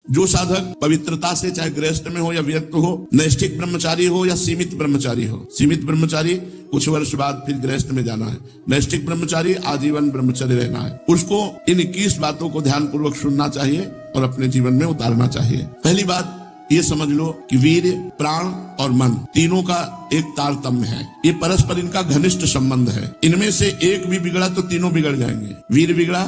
जो साधक पवित्रता से, चाहे गृहस्थ में हो या विरक्त हो, नैष्ठिक ब्रह्मचारी हो या सीमित ब्रह्मचारी हो, सीमित ब्रह्मचारी कुछ वर्ष बाद फिर गृहस्थ में जाना है, नैष्ठिक ब्रह्मचारी आजीवन ब्रह्मचर्य रहना है, उसको इन 21 बातों को ध्यान पूर्वक सुनना चाहिए और अपने जीवन में उतारना चाहिए। पहली बात ये समझ लो कि वीर, प्राण और मन तीनों का एक तारतम्य है। ये परस्पर इनका घनिष्ठ संबंध है। इनमें से एक भी बिगड़ा तो तीनों बिगड़ जाएंगे। वीर बिगड़ा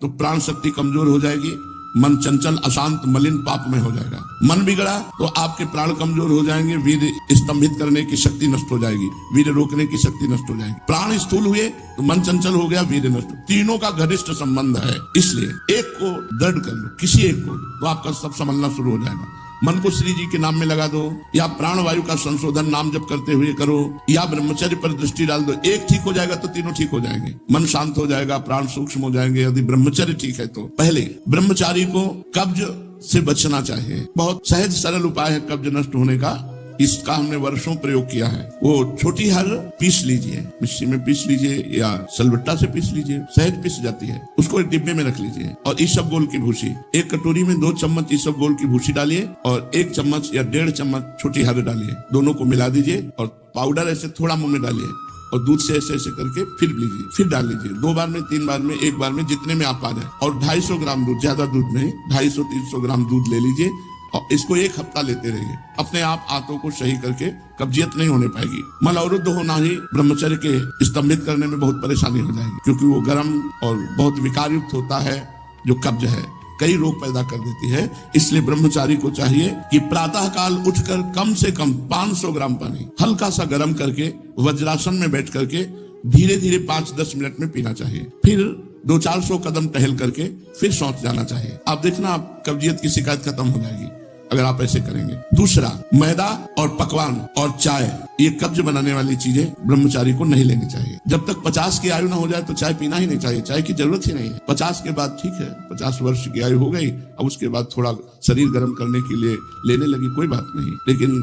तो प्राण शक्ति कमजोर हो जाएगी, मन चंचल, अशांत, मलिन, पाप में हो जाएगा। मन बिगड़ा तो आपके प्राण कमजोर हो जाएंगे, वीर स्तंभित करने की शक्ति नष्ट हो जाएगी, वीर रोकने की शक्ति नष्ट हो जाएगी। प्राण स्थूल हुए तो मन चंचल हो गया, वीर नष्ट। तीनों का घनिष्ठ संबंध है, इसलिए एक को दृढ़ कर लो, किसी एक को, तो आपका सब संभलना शुरू हो जाएगा। मन को श्री जी के नाम में लगा दो, या प्राण वायु का संशोधन नाम जप करते हुए करो, या ब्रह्मचर्य पर दृष्टि डाल दो। एक ठीक हो जाएगा तो तीनों ठीक हो जाएंगे। मन शांत हो जाएगा, प्राण सूक्ष्म हो जाएंगे। यदि ब्रह्मचर्य ठीक है तो पहले ब्रह्मचारी को कब्ज से बचना चाहिए। बहुत सहज सरल उपाय है कब्ज नष्ट होने का, इसका हमने वर्षों प्रयोग किया है। वो छोटी हर पीस लीजिए, मिक्सी में पीस लीजिए या सिलबट्टा से पीस लीजिए, सहज पीस जाती है। उसको एक डिब्बे में रख लीजिए और ईसबगोल की भूसी, एक कटोरी में 2 चम्मच ईसबगोल की भूसी डालिए और 1 चम्मच या 1.5 चम्मच छोटी हर डालिए। दोनों को मिला दीजिए और पाउडर ऐसे थोड़ा मुंह में डालिए और दूध से ऐसे ऐसे करके फिर लीजिए, फिर डाल लीजिए। 2 बार में, 3 बार में, 1 बार में, जितने में आप आ जाए। और 250 ग्राम दूध, ज्यादा दूध नहीं, 250-300 ग्राम दूध ले लीजिए और इसको 1 हफ्ता लेते रहिए। अपने आप आंतों को सही करके कब्जियत नहीं होने पाएगी। मल अवरुद्ध होना ही ब्रह्मचर्य के स्तंभित करने में बहुत परेशानी हो जाएगी, क्योंकि वो गर्म और बहुत विकार युक्त होता है। जो कब्ज है कई रोग पैदा कर देती है। इसलिए ब्रह्मचारी को चाहिए कि प्रातः काल उठकर कम से कम 500 ग्राम पानी हल्का सा गर्म करके वज्रासन में बैठ करके धीरे धीरे 5-10 मिनट में पीना चाहिए। फिर 200-400 कदम टहल करके फिर शौच जाना चाहिए। आप देखना, आप कब्जियत की शिकायत खत्म हो जाएगी अगर आप ऐसे करेंगे। दूसरा, मैदा और पकवान और चाय, ये कब्ज बनाने वाली चीजें ब्रह्मचारी को नहीं लेनी चाहिए। जब तक 50 की आयु ना हो जाए तो चाय पीना ही नहीं चाहिए। चाय की जरूरत ही नहीं है। 50 के बाद ठीक है, 50 वर्ष की आयु हो गई, अब उसके बाद थोड़ा शरीर गर्म करने के लिए लेने लगी, कोई बात नहीं। लेकिन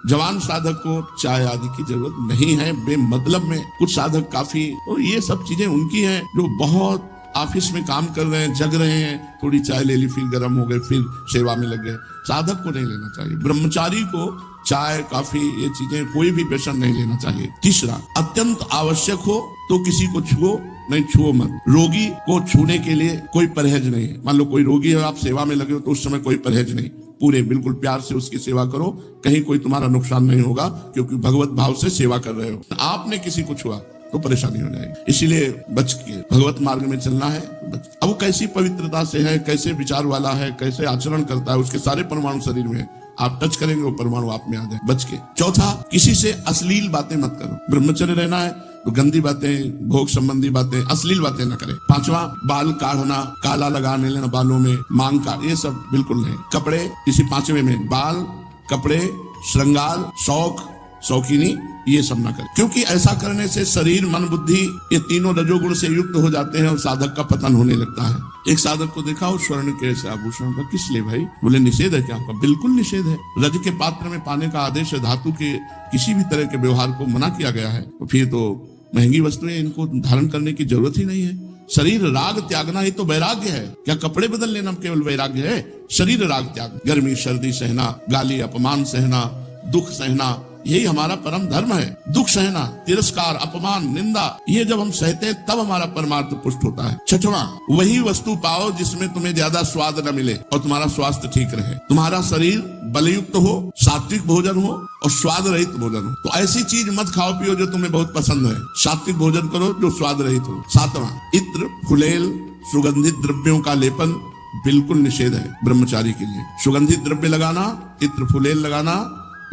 जवान साधक को चाय आदि की जरूरत नहीं है बेमतलब में। कुछ साधक काफी, और ये सब चीजें उनकी हैं जो बहुत ऑफिस में काम कर रहे हैं, जग रहे हैं, थोड़ी चाय ले ली, फिर गर्म हो गए, फिर सेवा में लग गए। साधक को नहीं लेना चाहिए। ब्रह्मचारी को चाय, कॉफी, ये चीजें कोई भी पेशेंट नहीं लेना चाहिए। तीसरा, अत्यंत आवश्यक हो तो किसी को छुओ नहीं, छुओ मत। रोगी को छूने के लिए कोई परहेज नहीं है। मान लो कोई रोगी है, आप सेवा में लगे हो, तो उस समय कोई परहेज नहीं, पूरे बिल्कुल प्यार से उसकी सेवा करो। कहीं कोई तुम्हारा नुकसान नहीं होगा, क्योंकि भगवत भाव से सेवा कर रहे हो। आपने किसी को छुआ तो परेशानी हो जाएगी। इसीलिए बच के भगवत मार्ग में चलना है। अब वो कैसी पवित्रता से है, कैसे विचार वाला है, कैसे आचरण करता है, उसके सारे परमाणु शरीर में आप टच करेंगे, वो परमाणु आप में आ जाए। बच के। चौथा, किसी से अश्लील बातें मत करो। ब्रह्मचर्य रहना है तो गंदी बातें, भोग संबंधी बातें, अश्लील बातें न करें। 5वां, बाल काढ़ना, काला लगाने लेना बालों में, मांग का, ये सब बिल्कुल नहीं। कपड़े, इसी 5वें में बाल, कपड़े, श्रृंगार, शौक, शौकीनी, ये सब ना करें, क्योंकि ऐसा करने से शरीर, मन, बुद्धि, ये तीनों रजोगुण से युक्त हो जाते हैं और साधक का पतन होने लगता है। एक साधक को देखा और स्वर्ण के ऐसे आभूषण का, किस लिए भाई? बोले निषेध है क्या आपका? बिल्कुल निषेध है। रज के पात्र में पाने का आदेश है। धातु के किसी भी तरह के व्यवहार को मना किया गया है। तो फिर तो महंगी वस्तुएं, इनको धारण करने की जरूरत ही नहीं है। शरीर राग त्यागना ही तो वैराग्य है। क्या कपड़े बदल लेना केवल वैराग्य है? शरीर राग त्याग, गर्मी सर्दी सहना, गाली अपमान सहना, दुख सहना, यही हमारा परम धर्म है। दुख सहना, तिरस्कार, अपमान, निंदा, ये जब हम सहते हैं तब हमारा परमार्थ पुष्ट होता है। 6वां, वही वस्तु पाओ जिसमें तुम्हें ज्यादा स्वाद न मिले और तुम्हारा स्वास्थ्य ठीक रहे। तुम्हारा शरीर बलयुक्त हो, सात्विक भोजन हो और स्वाद रहित भोजन हो। तो ऐसी चीज मत खाओ पियो जो तुम्हें बहुत पसंद है। सात्विक भोजन करो जो स्वाद रहित हो। 7वां, इत्र, फुलेल, सुगंधित द्रव्यों का लेपन बिल्कुल निषेध है ब्रह्मचारी के लिए। सुगंधित द्रव्य लगाना, इत्र, फुलेल लगाना,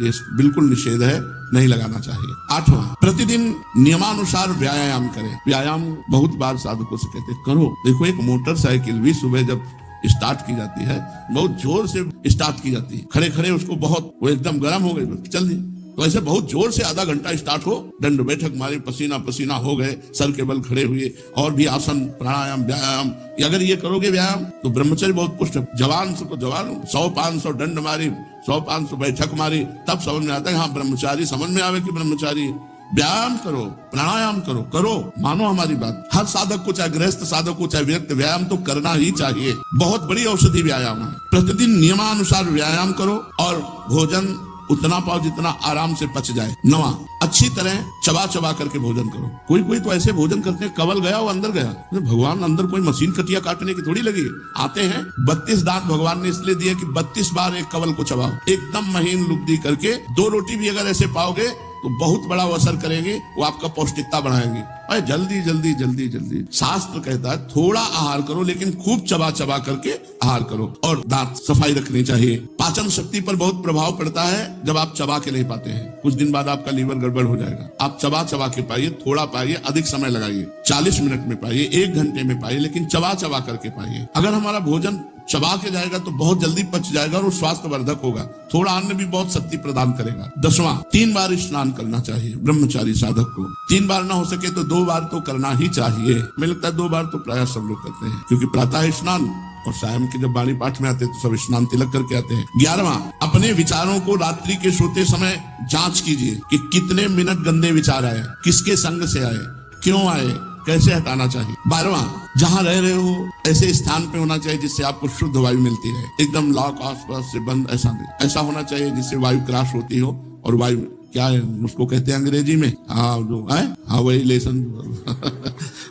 ये बिल्कुल निषेध है, नहीं लगाना चाहिए। 8वां, प्रतिदिन नियमानुसार व्यायाम करें। व्यायाम बहुत बार साधकों से कहते करो। देखो, एक मोटरसाइकिल भी सुबह जब स्टार्ट की जाती है, बहुत जोर से स्टार्ट की जाती है। खड़े खड़े उसको बहुत, वो एकदम गर्म हो गई, चल दी। तो ऐसे बहुत जोर से आधा घंटा स्टार्ट हो, दंड बैठक मारी, पसीना पसीना हो गए, सर के बल खड़े हुए, और भी आसन, प्राणायाम, व्यायाम, अगर ये करोगे व्यायाम तो ब्रह्मचर्य बहुत पुष्ट है। जवान से को जवान 100-500 दंड मारी, 100-500 बैठक मारी, तब समझ में आता है हाँ ब्रह्मचारी, समझ में आवे कि ब्रह्मचारी व्यायाम करो, प्राणायाम करो, करो, मानो हमारी बात। हर साधक को, चाहे गृहस्थ साधक को, चाहे व्यक्ति, व्यायाम तो करना ही चाहिए। बहुत बड़ी औषधि व्यायाम है। प्रतिदिन नियमानुसार व्यायाम करो और भोजन उतना पाओ जितना आराम से पच जाए। 9, अच्छी तरह चबा चबा करके भोजन करो। कोई कोई तो ऐसे भोजन करते हैं, कवल गया वो अंदर गया। भगवान अंदर कोई मशीन कटिया काटने की थोड़ी लगी। आते हैं 32 दांत भगवान ने इसलिए दिए कि 32 बार एक कवल को चबाओ, एकदम महीन लुगदी करके। 2 रोटी भी अगर ऐसे पाओगे तो बहुत बड़ा असर करेंगे, वो आपका पौष्टिकता बढ़ाएंगे। अरे जल्दी जल्दी जल्दी जल्दी, शास्त्र कहता है थोड़ा आहार करो लेकिन खूब चबा चबा करके आहार करो। और दांत सफाई रखनी चाहिए। पाचन शक्ति पर बहुत प्रभाव पड़ता है जब आप चबा के नहीं पाते हैं। कुछ दिन बाद आपका लीवर गड़बड़ हो जाएगा। आप चबा चबा के पाइए, थोड़ा पाइए, अधिक समय लगाइए। 40 मिनट में पाइए, 1 घंटे में पाइए, लेकिन चबा चबा करके पाइए। अगर हमारा भोजन चबा के जाएगा तो बहुत जल्दी पच जाएगा और स्वास्थ्यवर्धक होगा। थोड़ा अन्न भी बहुत शक्ति प्रदान करेगा। 10वां, 3 बार स्नान करना चाहिए ब्रह्मचारी साधक को। 3 बार ना हो सके तो 2 बार तो करना ही चाहिए। मुझे लगता है 2 बार तो प्राय सब लोग करते हैं, क्योंकि प्रातः स्नान और शाम के जब वाणी पाठ में आते हैं तो सब स्नान तिलक करके आते हैं। 11वां, अपने विचारों को रात्रि के सोते समय जांच कीजिए कि कितने मिनट गंदे विचार आए, किसके संग से आए, क्यों आए, कैसे हटाना चाहिए। 12वां, जहां रह रहे हो ऐसे स्थान पे होना चाहिए जिससे आपको शुद्ध वायु मिलती रहे। एकदम लॉक आसपास से बंद ऐसा नहीं, ऐसा होना चाहिए जिससे वायु क्रॉस होती हो। और वायु क्या है उसको कहते हैं अंग्रेजी में, जो है हवाइलेशन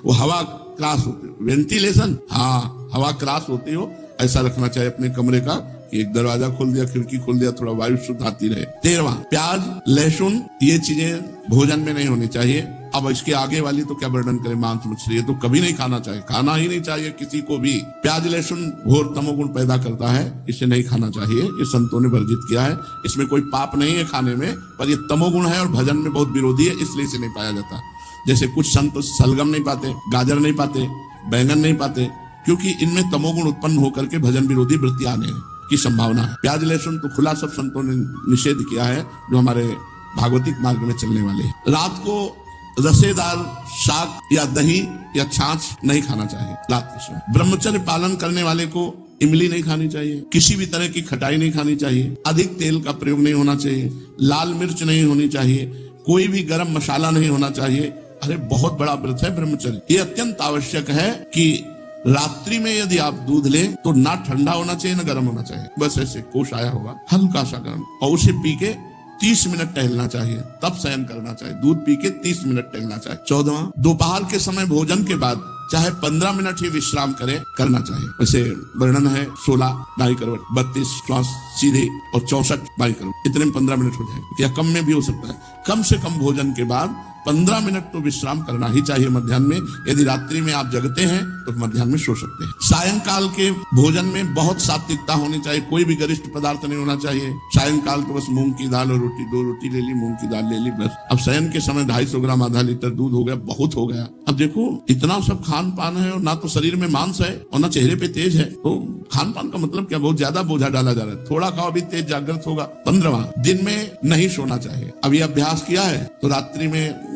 वो हवा क्रॉस होती हो, वेंटिलेशन, हवा क्रॉस होती हो, ऐसा रखना चाहिए अपने कमरे का कि एक दरवाजा खोल दिया, खिड़की खोल दिया, थोड़ा वायु शुद्ध आती रहे। 13वां, प्याज लहसुन ये चीजें भोजन में नहीं होनी चाहिए। अब इसके आगे वाली तो क्या वर्णन करें, मांस मछली ये तो कभी नहीं खाना चाहिए, खाना ही नहीं चाहिए किसी को भी। प्याज लहसुन घोर तमोगुण पैदा करता है, इसे नहीं खाना चाहिए, ये संतों ने वर्जित किया है। इसमें कोई पाप नहीं है खाने में, पर ये तमोगुण है और भजन में बहुत विरोधी है, इसलिए इसे नहीं पाया जाता। जैसे कुछ संत सलगम नहीं पाते, गाजर नहीं पाते, बैंगन नहीं पाते, क्योंकि इनमें तमोगुण उत्पन्न होकर के भजन विरोधी वृत्ति आने की संभावना है। प्याज लहसुन तो खुला सब संतों ने निषेध किया है, जो हमारे भागवतिक मार्ग में चलने वाले हैं। रात को रसेदार शाक या दही या छाछ नहीं खाना चाहिए रात के समय। ब्रह्मचर्य पालन करने वाले को इमली नहीं खानी चाहिए, किसी भी तरह की खटाई नहीं खानी चाहिए, अधिक तेल का प्रयोग नहीं होना चाहिए, लाल मिर्च नहीं होनी चाहिए, कोई भी गरम मसाला नहीं होना चाहिए। अरे बहुत बड़ा व्रत है ब्रह्मचर्य। ये अत्यंत आवश्यक है कि रात्रि में यदि आप दूध लें तो ना ठंडा होना चाहिए ना गर्म होना चाहिए, बस ऐसे कोश आया होगा हल्का सा गर्म, और उसे पी के 30 मिनट टहलना चाहिए, तब शयन करना चाहिए। दूध पी के 30 मिनट टहलना चाहिए। 14वां, दोपहर के समय भोजन के बाद चाहे 15 मिनट ही विश्राम करना चाहिए। वैसे वर्णन है 16 दाई करवट, 32 श्वास सीधे और 64 बाई करवट, इतने में 15 मिनट हो जाएगा, या कम में भी हो सकता है। कम से कम भोजन के बाद 15 मिनट तो विश्राम करना ही चाहिए मध्याह्न में। यदि रात्रि में आप जगते हैं तो मध्याह्न में सो सकते हैं। सायंकाल के भोजन में बहुत सात्विकता होनी चाहिए, कोई भी गरिष्ठ पदार्थ नहीं होना चाहिए। सायंकाल तो बस मूंग की दाल और रोटी, 2 रोटी ले ली, मूंग की दाल ले ली, बस। अब शयन के समय 250 ग्राम आधा लीटर दूध हो गया, बहुत हो गया। अब देखो इतना सब खान पान है और ना तो शरीर में मांस है और ना चेहरे पे तेज है, तो खान पान का मतलब क्या, बहुत ज्यादा बोझा डाला जा रहा है। थोड़ा खाओ भी तेज जागृत होगा। 15वां, दिन में नहीं सोना चाहिए। अब ये अभ्यास किया है तो रात्रि में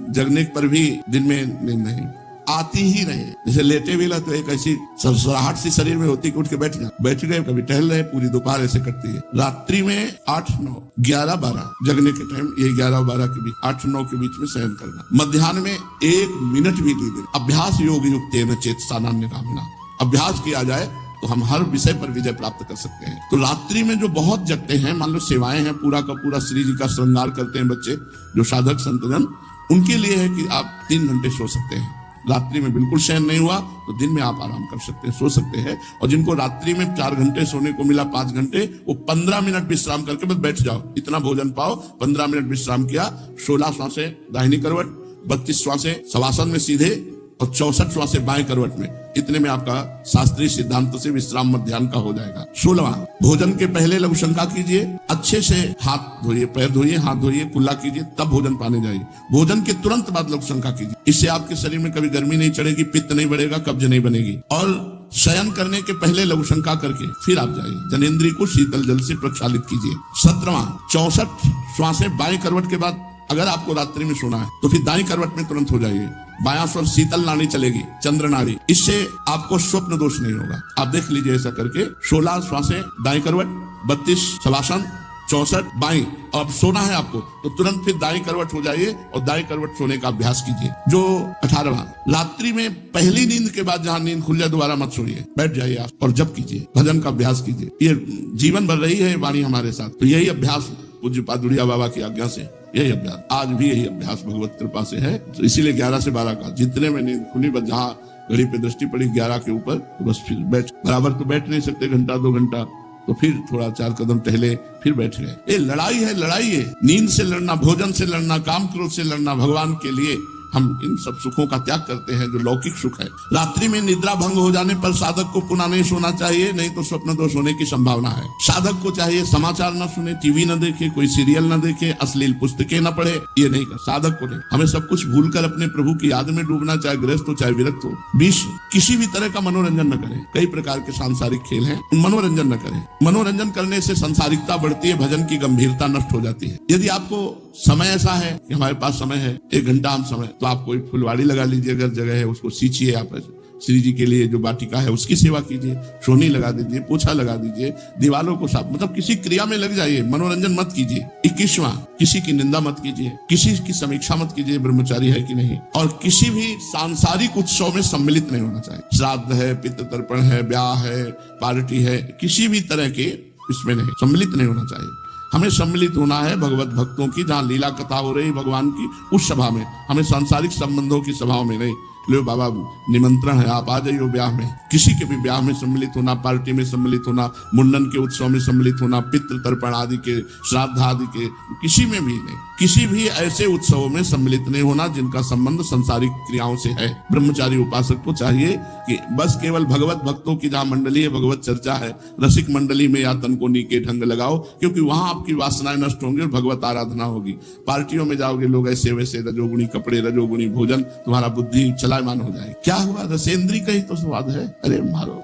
जगने पर भी दिन में नींद नहीं आती ही नहीं। जैसे लेटे भी ला तो एक ऐसी सरसराहट सी शरीर में होती कि उठ के बैठ गए, कभी टहल रहे, पूरी दोपहर ऐसे करती है। रात्रि में 8, 9, 11, 12 जगने के टाइम, ये 11 और 12 के बीच, 8, 9 के बीच में शयन करना। मध्याह्न में 1 मिनट भी नहीं देना। अभ्यास योग युक्तेन चेतसा नान्य कामना, अभ्यास किया जाए तो हम हर विषय पर विजय प्राप्त कर सकते हैं। तो रात्रि में जो बहुत जगते हैं, मान लो सेवाएं हैं, पूरा का पूरा श्री जी का श्रृंगार करते हैं बच्चे, जो साधक संतजन, उनके लिए है कि आप 3 घंटे सो सकते हैं। रात्रि में बिल्कुल शयन नहीं हुआ तो दिन में आप आराम कर सकते हैं, सो सकते हैं। और जिनको रात्रि में 4 घंटे सोने को मिला, 5 घंटे, वो 15 मिनट विश्राम करके बस बैठ जाओ, इतना भोजन पाओ, 15 मिनट विश्राम किया, 16 श्वासें दाहिनी करवट, 32 श्वासें शवासन में सीधे और 64 श्वासें बाएं करवट में, इतने में आपका शास्त्रीय सिद्धांत से विश्राम मध्याह्न का हो जाएगा। 16वां, भोजन के पहले लघु शंका कीजिए, अच्छे से हाथ धोइए, पैर धोइए, हाथ धोइए, कुल्ला कीजिए, तब भोजन पाने जाइए। भोजन के तुरंत बाद लघु शंका कीजिए, इससे आपके शरीर में कभी गर्मी नहीं चढ़ेगी, पित्त नहीं बढ़ेगा, कब्ज नहीं बनेगी। और शयन करने के पहले लघु शंका करके फिर आप जाइए, जनेंद्रिय को शीतल जल से प्रक्षालित कीजिए। 17वां, 64 श्वासें बाएं करवट के बाद, अगर आपको रात्रि में सोना है तो फिर दाईं करवट में तुरंत हो जाइए। बायां स्वर शीतल नाड़ी चलेगी, चंद्र नाड़ी, इससे आपको स्वप्न दोष नहीं होगा। आप देख लीजिए ऐसा करके 16 श्वासें दाईं करवट, 32 शवासन, 64 बाई, और अब सोना है आपको तो तुरंत फिर दाई करवट हो जाइए और दाई करवट सोने का अभ्यास कीजिए। जो 18वां, रात्रि में पहली नींद के बाद जहां नींद खुल जाए दोबारा मत सोइए, बैठ जाइए आप और जप कीजिए, भजन का अभ्यास कीजिए। ये जीवन भर रही है वाणी हमारे साथ, तो यही अभ्यास पूज्य पादुड़िया बाबा की आज्ञा से यही अभ्यास, आज भी यही अभ्यास भगवत कृपा से है। तो इसीलिए 11 से 12 का जितने में नींद खुली, बस जहां घड़ी पे दृष्टि पड़ी 11 के ऊपर, तो बस फिर बैठ, बराबर तो बैठ नहीं सकते घंटा 2 घंटा, तो फिर थोड़ा 4 कदम टहले, फिर बैठ गए। ये लड़ाई है, लड़ाई है, नींद से लड़ना, भोजन से लड़ना, काम क्रोध से लड़ना, भगवान के लिए हम इन सब सुखों का त्याग करते हैं जो लौकिक सुख है। रात्रि में निद्रा भंग हो जाने पर साधक को पुनः नहीं सोना चाहिए, नहीं तो स्वप्न दोष होने की संभावना है। साधक को चाहिए समाचार न सुने, टीवी न देखे, कोई सीरियल न देखे, अश्लील पुस्तकें न पढ़े, ये नहीं कर, साधक को नहीं। हमें सब कुछ भूलकर अपने प्रभु की याद में डूबना, चाहे गृहस्थ हो चाहे विरक्त हो। 20 किसी भी तरह का मनोरंजन न करें। कई प्रकार के सांसारिक खेल हैं, मनोरंजन न करें। मनोरंजन करने से सांसारिकता बढ़ती है, भजन की गंभीरता नष्ट हो जाती है। यदि आपको समय ऐसा है कि हमारे पास समय है 1 घंटा हम समय, तो आप कोई फुलवाड़ी लगा लीजिए, अगर जगह है उसको सींचिए, आप श्री जी के लिए जो वाटिका है उसकी सेवा कीजिए, सोनी लगा दीजिए, पोछा लगा दीजिए, दीवालों को साफ, मतलब किसी क्रिया में लग जाइए, मनोरंजन मत कीजिए। 21वां, किसी की निंदा मत कीजिए, किसी की समीक्षा मत कीजिए, ब्रह्मचारी है कि नहीं, और किसी भी सांसारिक उत्सव में सम्मिलित नहीं होना चाहिए। श्राद्ध है, पितृ तर्पण है, ब्याह है, पार्टी है, किसी भी तरह के इसमें नहीं सम्मिलित नहीं होना चाहिए। हमें सम्मिलित होना है भगवत भक्तों की, जहां लीला कथा हो रही भगवान की, उस सभा में, हमें सांसारिक संबंधों की सभाओं में नहीं। लो बाबा निमंत्रण है, आप आ जाइए ब्याह में, किसी के भी ब्याह में सम्मिलित होना, पार्टी में सम्मिलित होना, मुंडन के उत्सव में सम्मिलित होना, पितृ तर्पण आदि के, श्राद्ध आदि के, किसी में भी नहीं, किसी भी ऐसे उत्सवों में सम्मिलित नहीं होना जिनका संबंध संसारिक क्रियाओं से है। ब्रह्मचारी उपासक को चाहिए कि बस केवल भगवत भक्तों की जहां मंडली है, भगवत चर्चा है, रसिक मंडली में या तन को नीके ढंग लगाओ, क्योंकि वहां आपकी वासनाएं नष्ट होंगी और भगवत आराधना होगी। पार्टियों में जाओगे लोग ऐसे वैसे, रजोगुणी कपड़े, रजोगुणी भोजन, तुम्हारा बुद्धि चलायमान हो जाए। क्या हुआ, रसेंद्री का ही तो स्वाद है। अरे मारो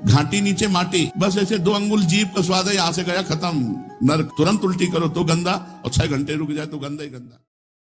घाटी नीचे माटी, बस ऐसे 2 अंगुल जीभ का स्वाद है, यहां से गया खत्म, नरक। तुरंत उल्टी करो तो गंदा, और 6 घंटे रुक जाए तो गंदा ही गंदा।